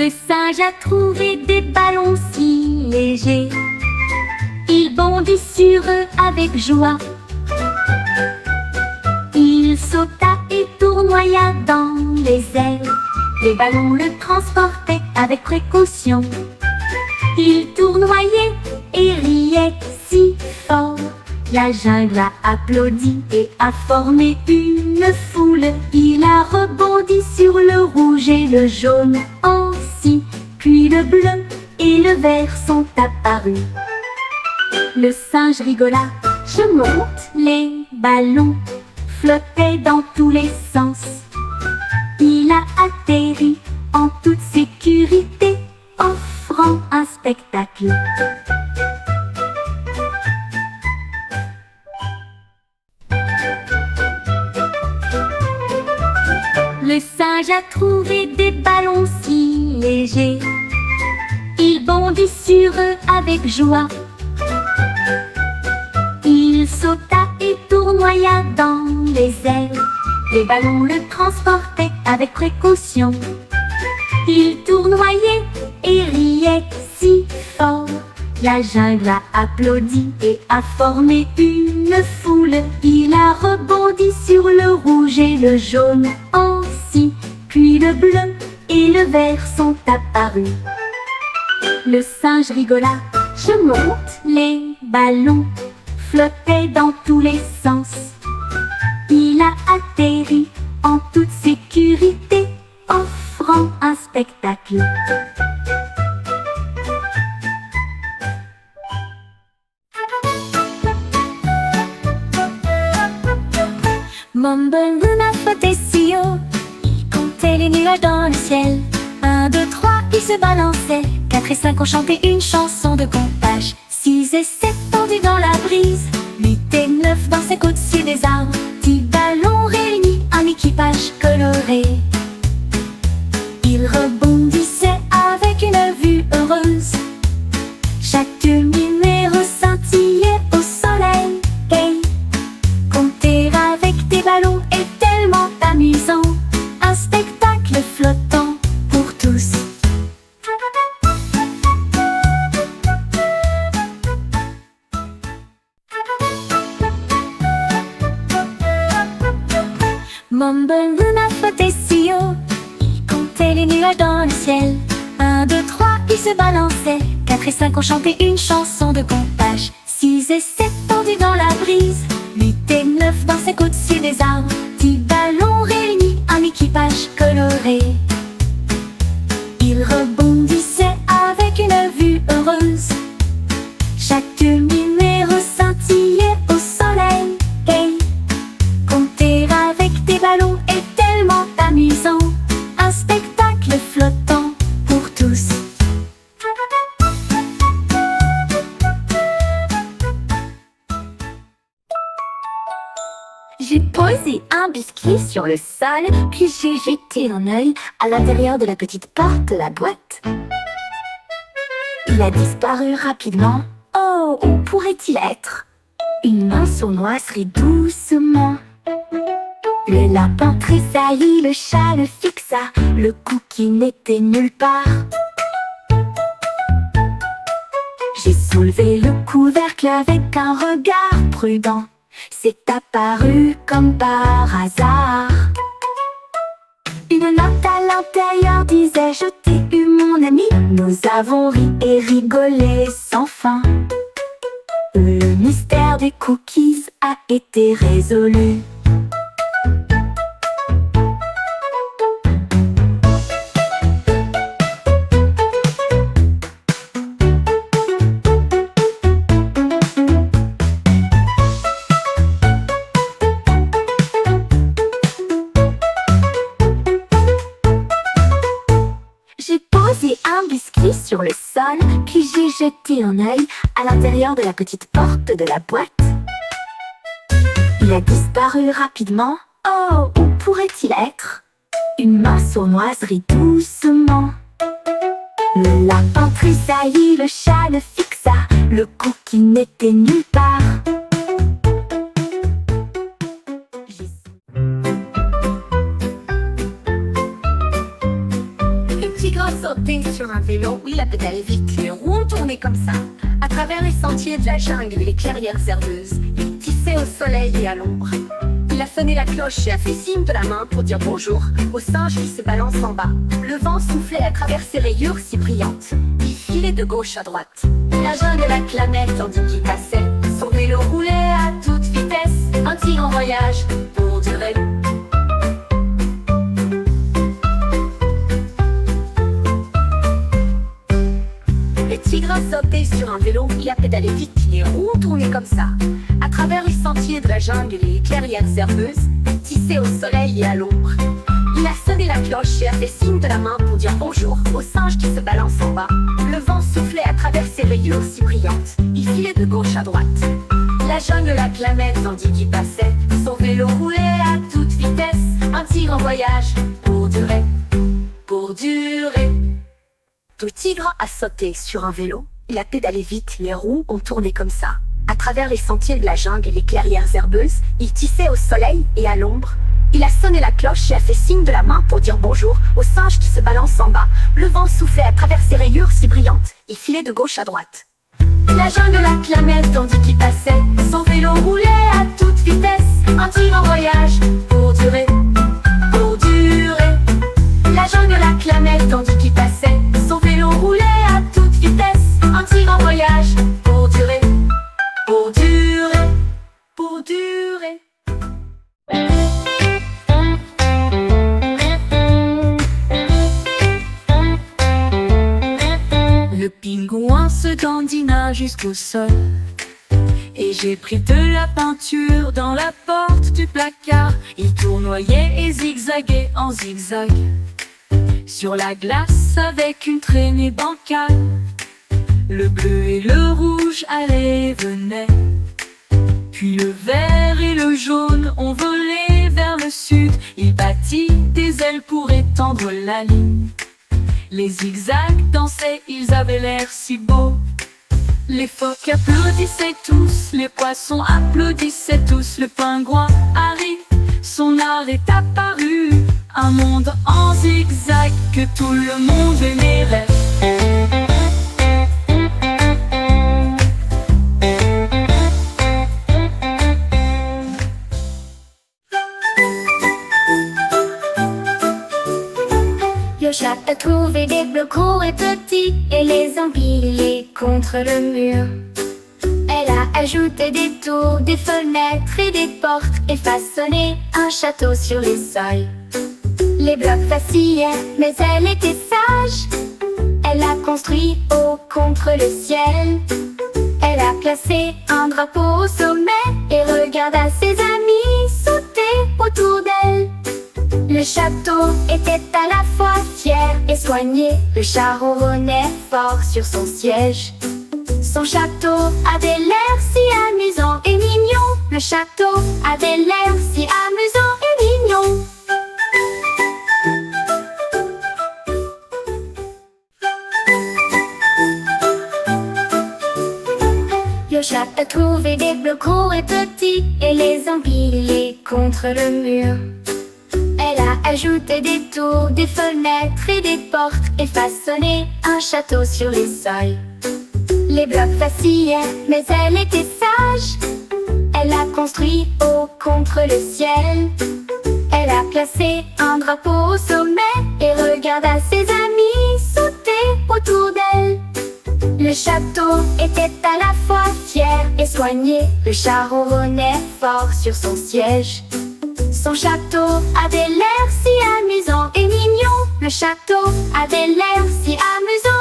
Le singe a trouvé des ballons si légers. Il bondit sur eux avec joie. Il sauta et tournoya dans les airs. Les ballons le transportaient avec précaution. Il tournoyait et riait si fort. La jungle a applaudi et a formé une foule. Il a rebondi sur le rouge et le jaune aussi. Puis le bleu et le vert sont apparus. Le singe rigola. Je monte. Les ballons flottaient dans tous les sens. Il a atterri en toute sécurité, offrant un spectacle. Le singe a trouvé des ballons si légers. Il bondit sur eux avec joie. Il sauta et tournoya dans les airs. Les ballons le transportaient avec précaution. Il tournoyait et riait si fort. La jungle a applaudi et a formé une foule. Il a rebondi sur le rouge et le jaune aussi. Puis le bleu et le vert sont apparus. Le singe rigola. Je monte. Les ballons flottaient dans tous les sens. Il a atterri en toute sécurité, offrant un spectacle. Mumble Luna flottait si haut, il comptait les nuages dans le ciel. 1, 2, 3, il se balançait. 4 et 5 ont chanté une chanson de compage. 6 et 7 tendus dans la brise. 8 et 9 dansaient au-dessus des arbres. 10 ballons réunis, un équipage coloré. Ils rebondissaient avec une vue heureuse. Chaque numéro scintillait au soleil. Hey, compter avec des ballons est tellement amusant. Un spectacle flottant pour tous. Mumble Luna flottait si haut, il comptait les nuages dans le ciel. 1, 2, 3, il se balançait. 4 et 5 ont chanté une chanson de compage. 6 et 7 tendus dans la brise. 8 et 9 dansaient au-dessus des arbres. 10 ballons réunis, un équipage coloré. Ils rebondissaient avec une vue heureuse. Chaque numéro scintillait au soleil. Hey, compter avec des ballons est tellement amusant. Un spectacle flottant pour tous. J'ai posé un biscuit sur le sol, puis j'ai jeté un œil à l'intérieur de la petite porte de la boîte. Il a disparu rapidement. Oh, où pourrait-il être? Une main sournoiserie doucement. Le lapin tressaillit, le chat le fixa, le cookie n'était nulle part. J'ai soulevé le couvercle avec un regard prudent. C'est apparu comme par hasard. Une note à l'intérieur disait: je t'ai eu mon ami. Nous avons ri et rigolé sans fin. Le mystère des cookies a été résolu. Un biscuit sur le sol, puis j'ai jeté un œil à l'intérieur de la petite porte de la boîte. Il a disparu rapidement. Oh, où pourrait-il être? Une main sournoiserie doucement. Le lapin tressaillit, le chat le fixa, le cookie n'était nulle part. sauter sur un vélo, il a pédalé vite, les roues tournaient comme ça. À travers les sentiers de la jungle et les clairières herbeuses, il tissait au soleil et à l'ombre. Il a sonné la cloche et a fait signe de la main pour dire bonjour au singe qui se balance en bas. Le vent soufflait à travers ses rayures si brillantes. Il filait de gauche à droite. La jungle l'acclamait tandis qu'il passait. Son vélo roulait à toute vitesse. Un tigre en voyage pour durer. Le tigre a sauté sur un vélo, il a pédalé vite, les roues tournaient comme ça. À travers les sentiers de la jungle et les clairières herbeuses, tissé au soleil et à l'ombre. Il a sonné la cloche et a fait signe de la main pour dire bonjour au singe qui se balance en bas. Le vent soufflait à travers ses rayures si brillantes. Il filait de gauche à droite. La jungle l'acclamait tandis qu'il passait. Son vélo roulait à toute vitesse. Un tigre en voyage pour durer, pour durer. Le tigre a sauté sur un vélo. Il a pédalé vite, les roues ont tourné comme ça. À travers les sentiers de la jungle et les clairières herbeuses, il tissait au soleil et à l'ombre. Il a sonné la cloche et a fait signe de la main pour dire bonjour au singe qui se balance en bas. Le vent soufflait à travers ses rayures si brillantes. Il filait de gauche à droite. La jungle l'acclamait tandis qu'il passait. Son vélo roulait à toute vitesse. Un tigre en voyage pour durer, pour durer. La jungle l'acclamait tandis qu'il passait. Son vélo roulait à toute vitesse. Un tigre en voyage pour durer, pour durer, pour durer. Le pingouin se dandina jusqu'au sol. Et j'ai pris de la peinture dans la porte du placard. Il tournoyait et zigzaguait en zigzag sur la glace avec une traînée bancale. Le bleu et le rouge allaient et venaient. Puis le vert et le jaune ont volé vers le sud. Il battit des ailes pour étendre la ligne. Les zigzags dansaient, ils avaient l'air si beaux. Les phoques applaudissaient tous, les poissons applaudissaient tous. Le pingouin arrive, son art est apparu. Un monde en zigzag que tout le monde aimerait. Le chat a trouvé des blocs gros et petits et les empilés contre le mur. Elle a ajouté des tours, des fenêtres et des portes et façonné un château sur les sols. Les blocs vacillaient, mais elle était sage. Elle a construit haut contre le ciel. Elle a placé un drapeau au sommet et regarda ses amis sauter autour d'elle. Le château était à la fois fier et soigné. Le chat ronronnait fort sur son siège. Son château avait l'air si amusant et mignon. Le château avait l'air si amusant et mignon. Le chat a trouvé des blocs gros et petits et les empilés contre le mur. Elle a ajouté des tours, des fenêtres et des portes et façonné un château sur les sols. Les blocs vacillaient, mais elle était sage. Elle a construit haut contre le ciel. Elle a placé un drapeau au sommet et regarda ses amis sauter autour d'elle. Le château était à la fois fier et soigné. Le chat ronronnait fort sur son siège. Son château avait l'air si amusant et mignon. Le château avait l'air si amusant